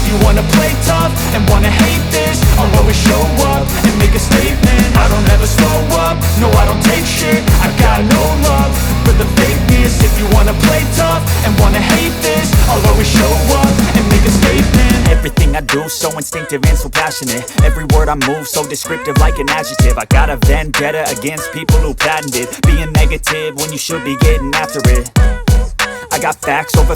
you wanna play tough and wanna hate this, I'll always show up and make a statement. I don't ever slow up, no I don't take shit. I got no love for the fakeness. If you wanna play tough and wanna hate this, I'll always show up and make a statement. Everything I do so instinctive and so passionate. Every word I move so descriptive like an adjective. I got a vendetta against people who patented being negative when you should be getting after it. I got facts over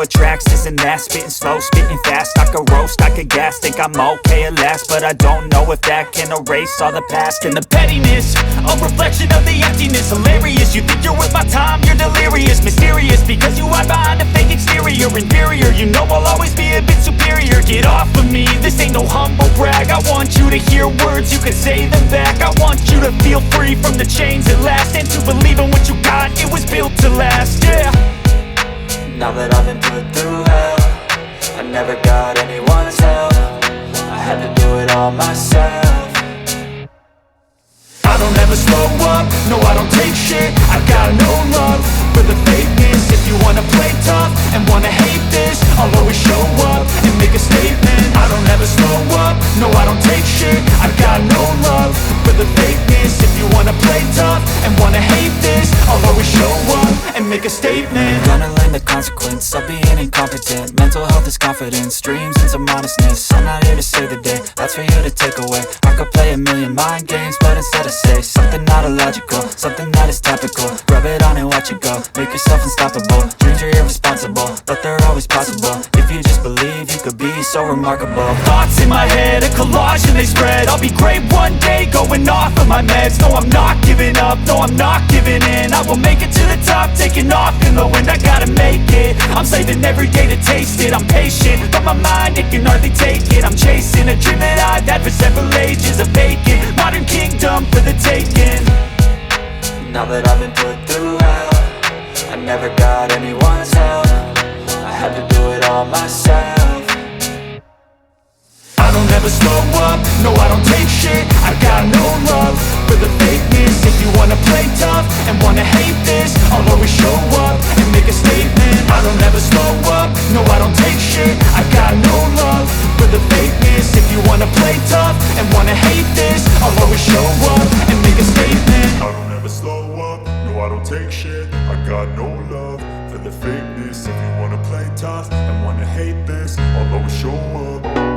tracks, this and that. Spitting slow, spitting fast, I could roast, I could gas. Think I'm okay at last, but I don't know if that can erase all the past. And the pettiness, a reflection of the emptiness. Hilarious, you think you're worth my time, you're delirious. Mysterious, because you hide behind a fake exterior. Inferior, you know I'll always be a bit superior. Get off of me, this ain't no humble brag. I want you to hear words, you can say them back. I want you to feel free from the chains at last, and to believe in what you got, it was built to last, yeah. Now that I've been put through hell, I never got anyone's help. I had to do it all myself. I don't ever slow up, no I don't take shit. I got no love for the fakeness. If you wanna play tough and wanna hate this, I'll always show up and make a statement. I don't ever slow up, no I don't take shit. I got no love for the fakeness. If you wanna play tough and wanna hate this, I'll always show up and make a statement. Gonna learn the consequence of being incompetent. Mental health is confidence, dreams and some honestness. I'm not here to save the day, that's for you to take away. I could play a million mind games, but instead I say something not illogical, something that is topical. Rub it on and watch it go, make yourself unstoppable. Dreams are irresponsible, but they're always possible. If you just believe, you could be so remarkable. Thoughts in my head, a collage and they spread. I'll be great one day, going off of my meds. No I'm not giving up, no I'm not giving in. I will make it to the top, taking off in the wind. I gotta make it, I'm saving every day to taste it. I'm patient, but my mind, it can hardly take it. I'm chasing a dream that I've had for several ages. A vacant, modern kingdom for the taking. Now that I've been put through hell, I never got anyone's help. I had to do it all myself. I don't ever slow up, no I don't take shit. I got no love for the fakeness. If you wanna play tough and wanna hate this, I'll always show up and make a statement. I don't ever slow up, no I don't take shit. I got no love for the fakeness. If you wanna play tough and wanna hate this, I'll always show up and make a statement. I don't ever slow up, no I don't take shit. I got no love for the fakeness. If you wanna play tough and wanna hate this, I'll always show up.